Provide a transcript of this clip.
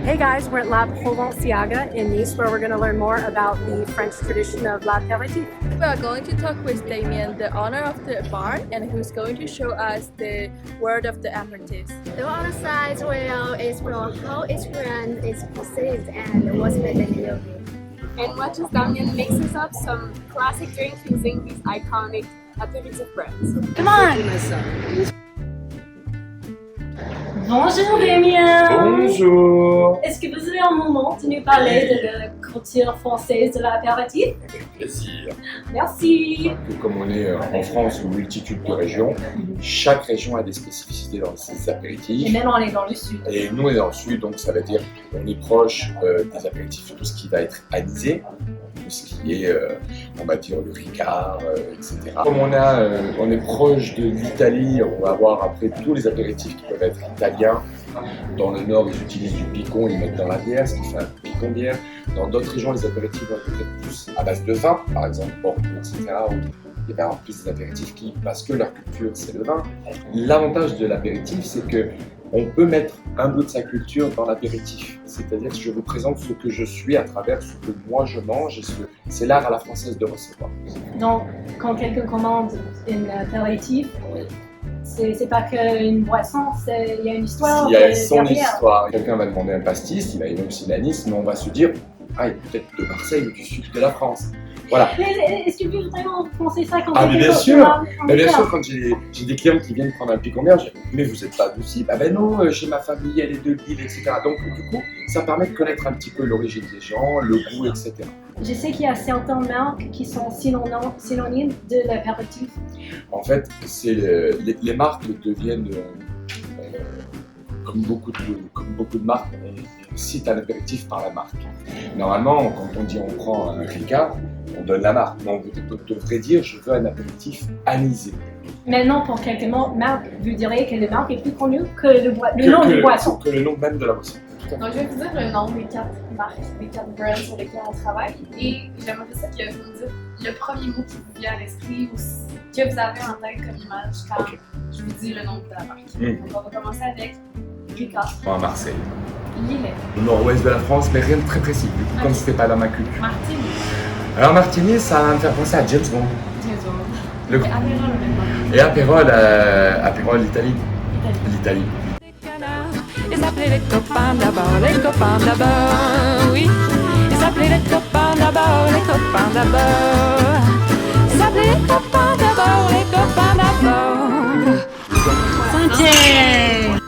Hey guys, we're at La Provenciaga in Nice where we're going to learn more about the French tradition of l'apéritif. We are going to talk with Damien, the owner of the bar, and who's going to show us the word of the aperitifs. The other side will explore how each brand is perceived and what's made in the And watches Damien mixes up some classic drinks using these iconic aperitif brands. Come on! Bonjour Damien! Bonjour! Est-ce que vous avez un moment de nous parler de la culture française de l'apéritif? Avec plaisir. Merci! Comme on est en France, une multitude de régions, chaque région a des spécificités dans ses apéritifs. Et même on est dans le sud. Et nous on est dans le sud, donc ça veut dire qu'on est proche des apéritifs, tout ce qui va être anisé, tout ce qui est, on va dire, le Ricard, etc. Comme on est proche de l'Italie, on va avoir après tous les apéritifs qui peuvent être italiens. Dans le nord, ils utilisent du picon, ils mettent dans la bière, ce qui fait un picon bière. Dans d'autres régions, les apéritifs vont être plus à base de vin, par exemple, Bordeaux, etc. Il va y avoir plus des apéritifs parce que leur culture, c'est le vin. L'avantage de l'apéritif, c'est que on peut mettre un bout de sa culture dans l'apéritif. C'est-à-dire que je vous présente ce que je suis à travers ce que moi je mange. C'est l'art à la française de recevoir. Donc, quand quelqu'un commande un apéritif, c'est pas qu'une boisson, il y a une histoire. Il y a son derrière. histoire. Quelqu'un va demander un pastis, il va aimer aussi la Nice, mais on va se dire, ah, il est peut-être de Marseille ou du sud de la France. Voilà. Mais est-ce que tu peux vraiment penser ça quand Ah, mais quelqu'un bien sûr! commande un Mais bien verre? sûr, quand j'ai des clients qui viennent prendre un picon bière, je dis, mais vous n'êtes pas d'ici? Ah ben non, chez ma famille, elle est de Lille, etc. Donc du coup, ça permet de connaître un petit peu l'origine des gens, le goût, etc. Je sais qu'il y a certaines marques qui sont synonymes de l'apéritif. En fait, les marques deviennent, comme beaucoup de marques, on cite un apéritif par la marque. Normalement, quand on dit on prend un Ricard, on donne la marque. Donc vous devrez dire je veux un apéritif anisé. Maintenant, pour quelques marques, vous direz que la marque est plus connue que le nom du boisson. Que le nom même de la boisson. Donc je vais vous dire le nom des 4 marques, des 4 brands sur lesquels on travaille et j'aimerais ça que vous me dites le premier mot qui vous vient à l'esprit ou que vous avez en tête comme image quand je vous dis le nom de la marque. Donc on va commencer avec Ricard. À Marseille. Lillet. Au nord-ouest de la France, mais rien de très précis, du coup, comme c'était pas dans ma culture. Martini. Alors Martini, ça va me faire penser à James Bond. Le... Et Apérol, Et Apérol, l'Italie. L'Italie. Ils appelaient les copains d'abord, oui. Ils appelaient les copains d'abord, les copains d'abord. Ils appelaient les copains d'abord, les copains d'abord. Cinquième!